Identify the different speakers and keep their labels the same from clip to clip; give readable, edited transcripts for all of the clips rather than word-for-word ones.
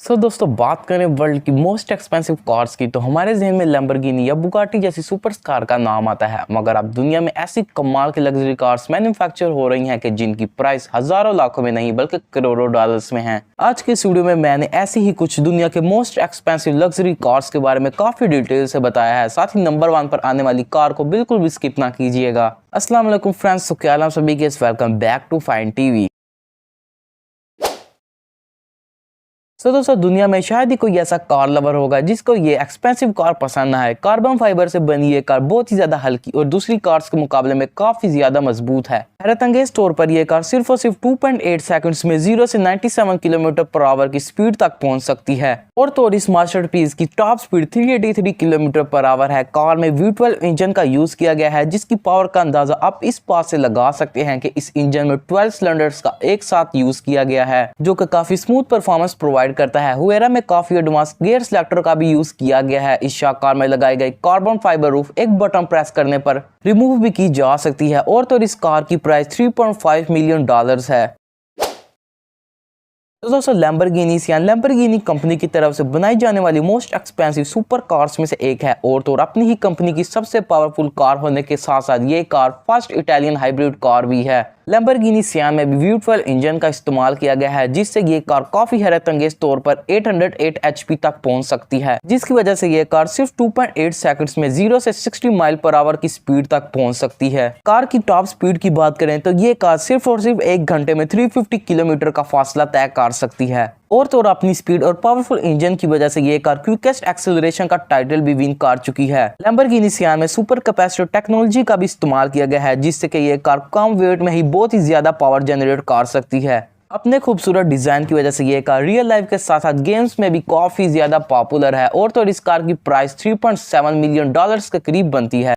Speaker 1: दोस्तों बात करें वर्ल्ड की मोस्ट एक्सपेंसिव कार्स की तो हमारे जहन में लैम्बोर्गिनी या बुगाटी जैसी सुपर कार का नाम आता है। मगर अब दुनिया में ऐसी कमाल की लग्जरी कार्स मैन्युफैक्चर हो रही हैं कि जिनकी प्राइस हजारों लाखों में नहीं बल्कि करोड़ों डॉलर्स में है। आज के वीडियो में मैंने ऐसी ही कुछ दुनिया के मोस्ट एक्सपेंसिव लग्जरी कार्स के बारे में काफी डिटेल से बताया है। साथ ही नंबर 1 पर आने वाली कार को बिल्कुल भी स्किप ना कीजिएगा। अस्सलाम वालेकुम फ्रेंड्स, तो क्या हाल है सभी के, welcome back to fine TV. दोस्तों दुनिया में शायद ही कोई ऐसा कार लवर होगा जिसको ये एक्सपेंसिव कार पसंद ना है। कार्बन फाइबर से बनी ये कार बहुत ही ज्यादा हल्की और दूसरी कार्स के मुकाबले में काफी ज्यादा मजबूत है। हैरत अंगेज तौर पर यह कार सिर्फ और सिर्फ 2.8 सेकंड्स में 0 से 97 किलोमीटर पर आवर की स्पीड तक पहुंच सकती है। और तो इस मास्टरपीस की top speed 383 kilometre per hour है। कार में V12 इंजन का यूज किया गया है, जिसकी पावर का अंदाजा आप इस बात से लगा सकते हैं कि इस इंजन में 12 सिलेंडर्स का एक साथ यूज किया गया है, जो कि काफी स्मूथ परफॉर्मेंस प्रोवाइड करता है। हुएरा में काफी एडवांस गियर सिलेक्टर का भी यूज किया गया है। इस कार में लगाई गई कार्बन फाइबर रूफ एक बटन प्रेस करने पर रिमूव भी की जा सकती है। और तो इस कार की प्राइस $3.5 मिलियन है। दोस्तों लैम्बोर्गिनी कंपनी की तरफ से बनाई जाने वाली मोस्ट एक्सपेंसिव सुपर कार्स में से एक है। और तो अपनी ही कंपनी की सबसे पावरफुल कार होने के साथ साथ ये car first Italian hybrid car भी है। लैम्बोर्गिनी सियान में भी V12 इंजन का इस्तेमाल किया गया है, जिससे ये कार काफी हैरत अंगेज तौर पर 808 HP तक पहुंच सकती है, जिसकी वजह से ये कार सिर्फ 2.8 सेकंड्स में 0 से 60 माइल पर आवर की स्पीड तक पहुंच सकती है। कार की टॉप स्पीड की बात करें तो ये कार सिर्फ और सिर्फ 1 घंटे में 350 किलोमीटर का फासला तय कर सकती है। और तो अपनी स्पीड और पावरफुल इंजन की वजह से ये कार क्विकेस्ट एक्सेलरेशन का टाइटल भी विन कर चुकी है। लैम्बोर्गिनी सियान में सुपर कैपेसिटर टेक्नोलॉजी का भी इस्तेमाल किया गया है, जिससे कि ये कार कम वेट में ही बहुत ही ज्यादा पावर जनरेट कर सकती है। अपने खूबसूरत डिजाइन की वजह से ये कार रियल लाइफ के साथ साथ गेम्स में भी काफी ज्यादा पॉपुलर है। और तो इस कार की प्राइस $3.7 मिलियन के करीब बनती है।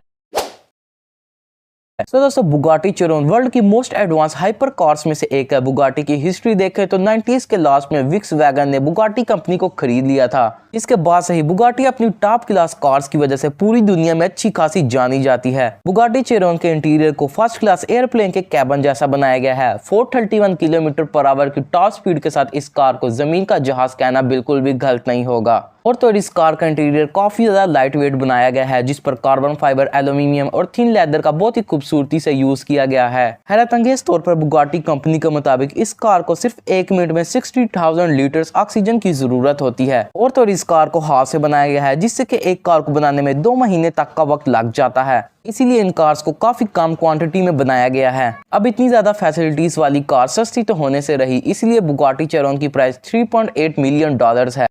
Speaker 1: दोस्तों बुगाटी चिरोन वर्ल्ड की मोस्ट एडवांस हाइपर कार्स में से एक है। बुगाटी की हिस्ट्री देखें तो 90s के लास्ट में विक्स वैगन ने बुगाटी कंपनी को खरीद लिया था। इसके बाद से ही बुगाटी अपनी टॉप क्लास कार्स की वजह से पूरी दुनिया में अच्छी खासी जानी जाती है। बुगाटी चिरोन के इंटीरियर को फर्स्ट क्लास एयरप्लेन के कैबिन जैसा बनाया गया है। 431 किलोमीटर पर आवर की टॉप स्पीड के साथ इस कार को जमीन का जहाज कहना बिल्कुल भी गलत नहीं होगा। और तो इस कार का इंटीरियर काफी ज्यादा लाइट वेट बनाया गया है, जिस पर कार्बन फाइबर, एल्यूमिनियम और थिन लेदर का बहुत ही खूबसूरती से यूज किया गया है। हैरत अंगेज तौर पर बुगाटी कंपनी के मुताबिक इस कार को सिर्फ 1 मिनट में 60,000 लीटर्स ऑक्सीजन की जरूरत होती है। और तो इस कार को हाथ से बनाया गया है, जिससे कि एक कार को बनाने में 2 महीने तक का वक्त लग जाता है। इसीलिए इन कार्स को काफी कम क्वांटिटी में बनाया गया है। अब इतनी ज्यादा फैसिलिटीज वाली कार सस्ती तो होने से रही, इसलिए बुगाटी चिरोन की प्राइस $3.8 मिलियन है।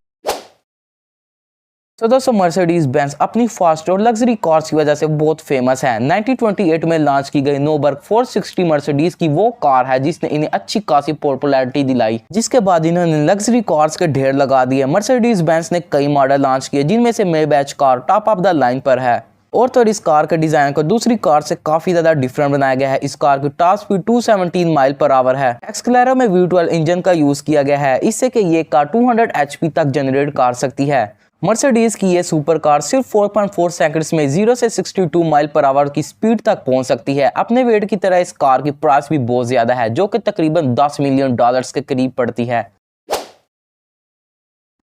Speaker 1: दोस्तों मर्सिडीज बेंज अपनी फास्ट और लग्जरी कार्स की वजह से बहुत फेमस है। 1928 में लॉन्च की गई नोबर्ग 460 मर्सिडीज की वो कार है जिसने इन्हें अच्छी खासी पॉपुलैरिटी दिलाई, जिसके बाद इन्होंने लग्जरी कार्स के ढेर लगा दिए। मर्सिडीज बेंज ने कई मॉडल लॉन्च किए, जिनमें से Maybach car top of the line पर है। और तो इस कार के डिजाइन को दूसरी कार से काफी ज्यादा डिफरेंट बनाया गया है। इस कार की top speed 217 mile per hour है। एक्सक्लेरो में V12 इंजन का यूज किया गया है, इससे कि ये कार 200 HP तक जनरेट कर सकती है। मर्सिडीज की ये सुपर कार सिर्फ 4.4 सेकंड्स में 0 से 62 माइल पर आवर की स्पीड तक पहुंच सकती है। अपने वेट की तरह इस कार की प्राइस भी बहुत ज्यादा है, जो कि तकरीबन $10 मिलियन के करीब पड़ती है।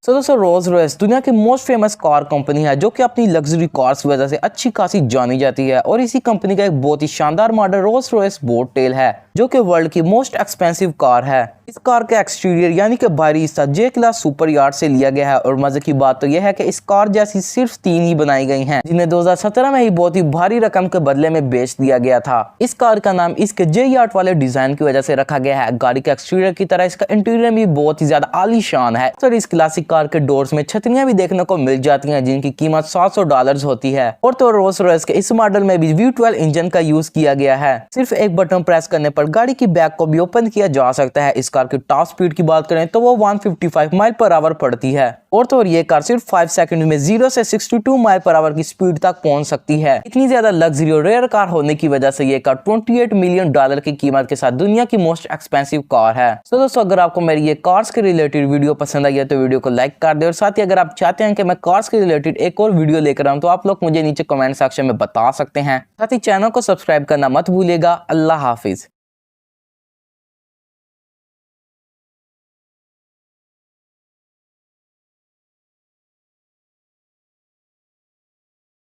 Speaker 1: दोस्तों रोल्स रॉयस दुनिया की मोस्ट फेमस कार कंपनी है, जो कि अपनी लग्जरी कार्स की वजह से अच्छी खासी जानी जाती है। और इसी कंपनी का एक बहुत ही शानदार model Rolls Royce Boat Tail है, जो कि वर्ल्ड की मोस्ट एक्सपेंसिव कार है। इस कार का एक्सटीरियर यानी कि बाहरी हिस्सा J क्लास सुपर यार्ड से लिया गया है। और मजे की बात तो यह है कि इस कार जैसी सिर्फ 3 ही बनाई गई हैं, जिन्हें 2017 में ही बहुत ही भारी रकम के बदले में बेच दिया गया था। इस कार का नाम इसके J यार्ड वाले डिजाइन की वजह से रखा गया है। गाड़ी के एक्सटीरियर की तरह इसका इंटीरियर भी बहुत ही ज्यादा आलीशान है। तो इस क्लासिक कार के डोर्स में छतरियां भी देखने को मिल जाती हैं, जिनकी कीमत $700 होती है। और तो रोल्स रॉयस के इस मॉडल में भी V12 इंजन का यूज किया गया है। सिर्फ एक बटन प्रेस करने पर गाड़ी की बैक को भी ओपन किया जा सकता है। इस कार की टॉप स्पीड की बात करें तो वो 155 माइल पर आवर पड़ती है। और तो ये कार सिर्फ 5 सेकंड में 0 से 62 माइल पर आवर की स्पीड तक पहुंच सकती है। इतनी ज्यादा लग्जरी और रेयर कार होने की वजह से ये कार $28 मिलियन की कीमत के साथ दुनिया की मोस्ट एक्सपेंसिव कार है। दोस्तों अगर आपको मेरी ये कार्स के रिलेटेड वीडियो पसंद आई है तो वीडियो को लाइक कर दे। और साथ ही अगर आप चाहते हैं कि मैं कार्स के रिलेटेड एक और वीडियो लेकर आऊं तो आप लोग मुझे नीचे कमेंट सेक्शन में बता सकते हैं। साथ ही चैनल को सब्सक्राइब करना मत भूलिएगा। अल्लाह हाफिज।